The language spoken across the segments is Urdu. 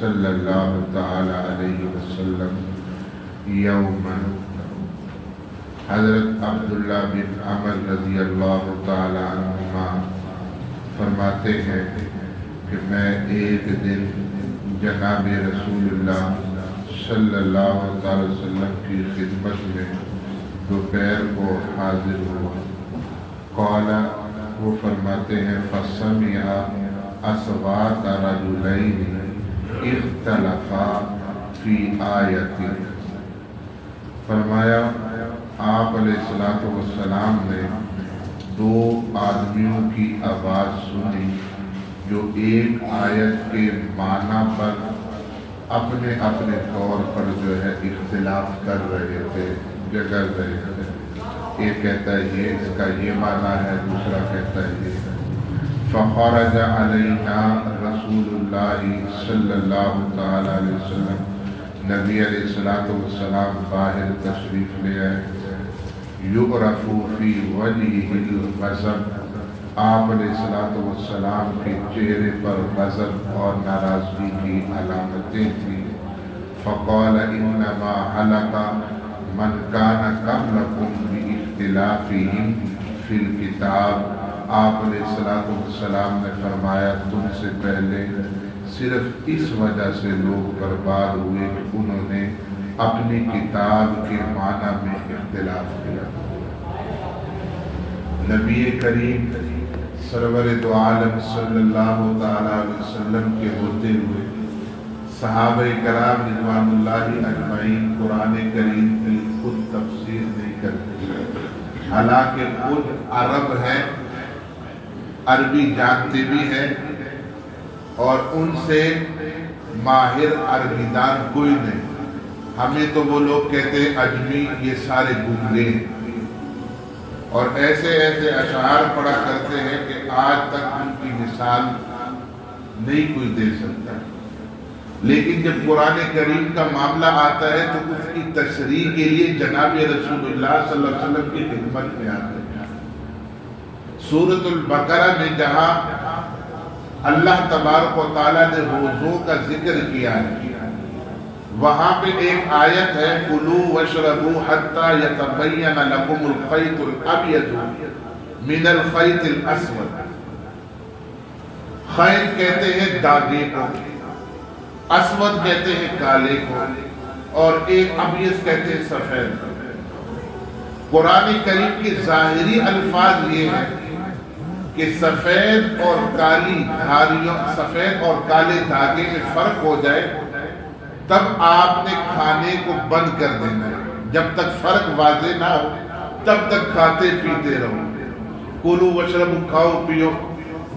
صلی اللہ تعالی علیہ وسلم یوما، حضرت عبداللہ بن عمر رضی اللہ تعالی عنہما فرماتے ہیں کہ میں ایک دن جناب رسول اللہ صلی اللہ تعالی وسلم کی خدمت میں دوپہر کو حاضر ہوا۔ قال، وہ فرماتے ہیں فسمع اصوات رجلین اختلفا فی آیت، فرمایا آپ علیہ السلام نے دو آدمیوں کی آواز سنی جو ایک آیت کے معنی پر اپنے اپنے طور پر جو ہے اختلاف کر رہے تھے، جگڑ رہے تھے۔ ایک کہتا ہے یہ، اس کا یہ معنی ہے، دوسرا کہتا ہے یہ۔ فخرج علینا رسول اللہ صلی اللہ تعالی علیہ وسلم، نبی علیہ السلام باہر تشریف لے آئے۔ یعرف فی وجہہ الغضب، آپ علیہ السلام کے چہرے پر غضب اور ناراضگی کی علامتیں تھیں۔ فقال انما ہلک من کان قبلکم باختلافہم فی الکتاب، آپ علیہ السلام نے فرمایا تم سے پہلے صرف اس وجہ سے لوگ برباد ہوئے کہ انہوں نے اپنی کتاب کے معنی میں اختلاف کیا۔ نبی کریم سرور دو عالم صلی اللہ تعالی علیہ وسلم کے ہوتے ہوئے صحابہ کرام رضوان اللہ اجمعین قرآن کریم کی خود تفسیر نہیں کرتے، حالانکہ خود عرب ہیں، عربی جانتے بھی ہیں، اور ان سے ماہر عربی دان کوئی نہیں۔ ہمیں تو وہ لوگ کہتے ہیں عجمی، یہ سارے گنگے ہیں، اور ایسے ایسے اشعار پڑھا کرتے ہیں کہ آج تک ان کی مثال نہیں کوئی دے سکتا۔ لیکن جب قرآن کریم کا معاملہ آتا ہے تو اس کی تشریح کے لیے جناب رسول اللہ صلی اللہ علیہ وسلم کی خدمت میں آتے ہیں۔ سورۃ البقرہ میں جہاں اللہ تبارک و تعالیٰ نے روزوں کا ذکر کیا ہے، وہاں پہ ایک آیت ہے کُلُوا وَاشْرَبُوا حَتَّى يَتَبَيَّنَ لَكُمُ الْخَيْطُ الْأَبْيَضُ مِنَ الْخَيْطِ الْأَسْوَدِ۔ خیط کہتے ہیں داغے کو، اسود کہتے ہیں کالے کو، اور ایک ابیض کہتے ہیں سفید کو۔ قرآن کریم کے ظاہری الفاظ یہ ہیں کہ سفید اور کالی دھاریوں، سفید اور کالے دھاگے میں فرق ہو جائے تب آپ نے کھانے کو بند کر دینا ہے۔ جب تک فرق واضح نہ ہو تب تک کھاتے پیتے رہو۔ کُلُوا وَاشْرَبُوا، کھاؤ پیو،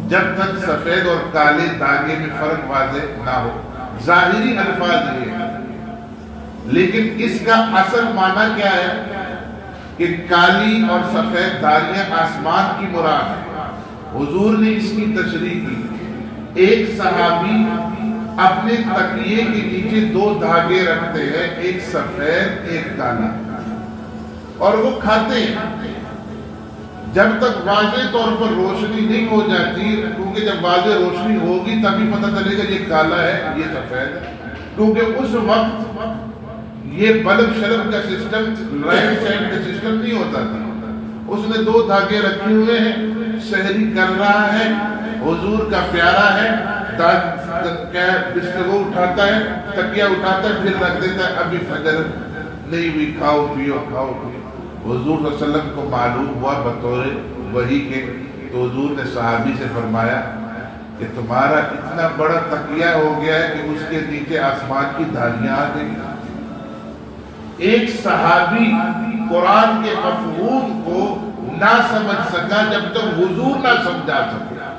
جب تک سفید اور کالے دھاگے میں فرق واضح نہ ہو۔ ظاہری الفاظ یہ ہے، لیکن اس کا اصل معنی کیا ہے کہ کالی اور سفید دھاریاں آسمان کی مراد ہے۔ حضور نے اس کی تشریح کی۔ ایک صحابی اپنے تکیے کے نیچے دو دھاگے رکھتے ہیں، ایک سفید ایک کالا، اور وہ کھاتے ہیں جب تک واضح طور پر روشنی نہیں ہو جاتی، کیونکہ جب واضح روشنی ہوگی تبھی پتہ چلے گا یہ کالا ہے یہ سفید ہے، کیونکہ اس وقت یہ بلب شلب کا سسٹم، رائٹ سائڈ کا سسٹم نہیں ہوتا تھا۔ اس نے دو دھاگے رکھے ہوئے ہیں، سحری کر رہا ہے، حضور کا پیارا ہے، بستر اٹھاتا ہے، تکیہ اٹھاتا ہے، پھر رکھ دیتا ہے، ابھی فجر نہیں ہوئی، کھاؤ پیو کھاؤ پیو۔ حضور صلی اللہ علیہ وسلم کو معلوم ہوا بطور وحی کے، تو حضور نے صحابی سے فرمایا کہ تمہارا اتنا بڑا تکیہ ہو گیا ہے کہ اس کے نیچے آسمان کی دھاریاں آ گئی۔ ایک صحابی قرآن کے مفہوم کو نہ سمجھ سکا جب تک حضور نہ سمجھا سکا۔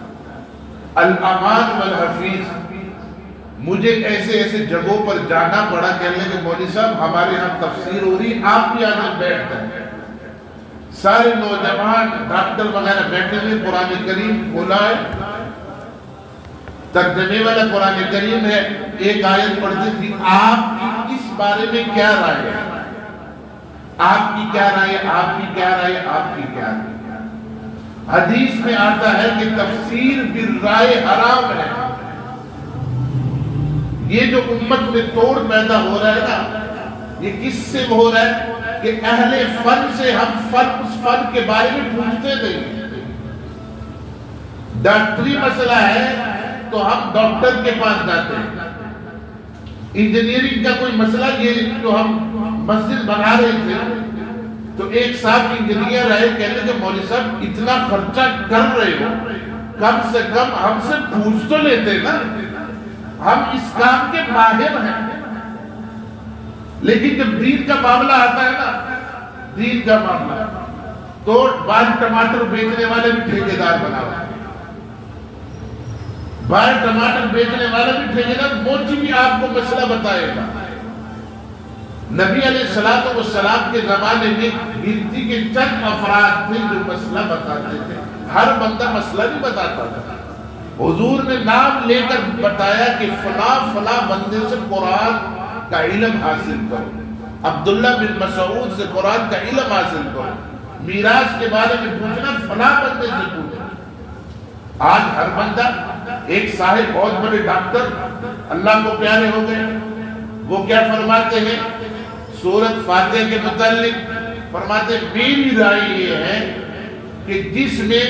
الامان والحفیظ، مجھے ایسے ایسے جگہوں پر جانا پڑا، کہنے کہ مولوی صاحب ہمارے یہاں تفسیر ہو رہی، آپ بھی آنے بیٹھ گئے، سارے نوجوان ڈاکٹر وغیرہ بیٹھے ہوئے، قرآن کریم کھولا ہے، ترجمے والا قرآن کریم ہے، ایک آیت پڑھتی تھی، آپ کی اس بارے میں کیا رائے ہے، آپ کی کیا رائے، آپ کی کیا رائے، آپ کی کیا رائے۔ حدیث میں آتا ہے کہ تفسیر بالرائے حرام ہے، یہ جو امت میں توڑ پیدا ہو رہا ہے نا، یہ کس سے ہو رہا ہے کہ اہل فن سے ہم اس فن کے بارے میں پوچھتے نہیں۔ ڈاکٹری مسئلہ ہے تو ہم ڈاکٹر کے پاس جاتے ہیں۔ انجینئرنگ کا کوئی مسئلہ، یہ جو ہم مسجد بنا رہے تھے تو ایک صاحب انجینئر آئے، کہتے کہ مولوی صاحب اتنا خرچہ کر رہے ہو، کم سے کم ہم سے پوچھ تو لیتے نا، ہم اس کام کے ماہر ہیں۔ لیکن جب دین کا معاملہ آتا ہے نا، دین کا معاملہ، تو بعض ٹماٹر بیچنے والے بھی ٹھیکیدار بنا ہوا ہے، بعض ٹماٹر بیچنے والا بھی ٹھیکیدار، موچی بھی آپ کو مسئلہ بتائے گا۔ نبی علیہ السلام کے زمانے میں گنتی کے چند افراد تھے جو مسئلہ بتاتے تھے، ہر بندہ مسئلہ نہیں بتاتا تھا۔ حضور نے نام لے کر بتایا کہ فلاں فلاں بندے سے قرآن کا علم حاصل کرو، عبداللہ بن مسعود سے قرآن کا علم حاصل کرو، میراث کے بارے میں پوچھنا فلاں بندے سے پوچھنا۔ آج ہر بندہ، ایک صاحب بہت بڑے ڈاکٹر اللہ کو پیارے ہو گئے، وہ کیا فرماتے ہیں سورۃ فاتحہ کے متعلق؟ فرماتے ہیں میری رائے یہ ہے کہ جس میں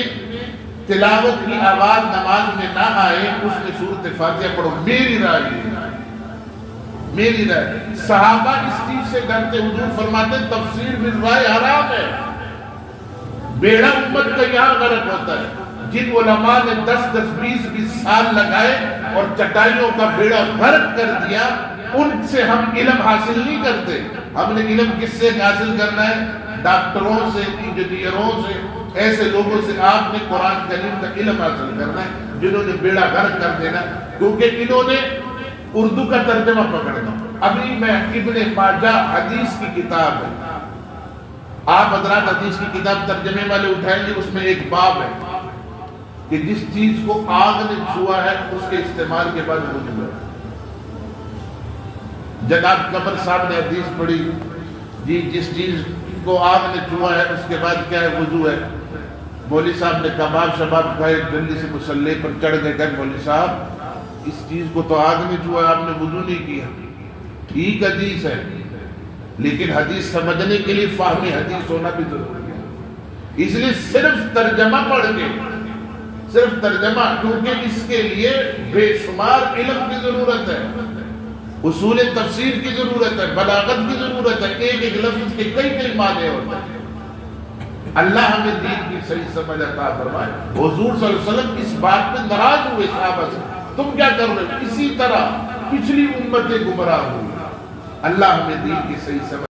تلاوت کی آواز نماز میں نہ آئے اس میں سورۃ فاتحہ پڑھو، میری رائے، میری رائے۔ صحابہ اس چیز سے ڈرتے، حضور فرماتے ہیں تفسیر بالرائے حرام ہے۔ بیڑا امت کا یہاں غرق ہوتا ہے، جن علماء نے 10-20 سال لگائے اور چٹائیوں کا بیڑا غرق کر دیا، ان سے ہم علم حاصل نہیں کرتے۔ ہم نے علم کس سے حاصل کرنا ہے؟ ڈاکٹروں سے، انجینئروں سے، ایسے لوگوں سے آپ نے قرآن کریم کا علم حاصل کرنا ہے جنہوں نے بیڑا غرق کر دینا، کیونکہ انہوں نے اردو کا ترجمہ پکڑنا۔ ابھی میں ابن ماجہ حدیث کی کتاب ہے، آپ حضرات حدیث کی کتاب ترجمے والے اٹھائیں گے، اس میں ایک باب ہے کہ جس چیز کو آگ نے چھوا ہے اس کے استعمال کے بعد وضو ہے۔ جناب قمر صاحب نے حدیث پڑھی، جی جس چیز کو آگ نے چھوا ہے اس کے بعد کیا ہے؟ وضو ہے۔ مولوی صاحب نے کباب شباب کھائے، جلدی سے مصلی پر چڑھ گئے، کہ مولوی صاحب اس چیز کو تو آگ نے چھوا ہے، آپ نے وضو نہیں کیا۔ ٹھیک حدیث ہے، لیکن حدیث سمجھنے کے لیے فہم حدیث ہونا بھی ضروری ہے۔ اس لیے صرف ترجمہ پڑھ کے، صرف ترجمہ، کیونکہ اس کے لیے بے شمار علم کی ضرورت ہے، اصول تفسیر کی ضرورت ہے، بلاغت کی ضرورت ہے، ایک ایک لفظ کے کئی معنی ہوتے ہیں۔ اللہ ہمیں دین کی صحیح سمجھ عطا فرمائے۔ حضور صلی اللہ علیہ وسلم اس بات پہ ناراض ہوئے صحابہ سے، تم کیا کر رہے ہو؟ اسی طرح پچھلی امتیں گمراہ ہوئی۔ اللہ ہمیں دین کی صحیح سمجھ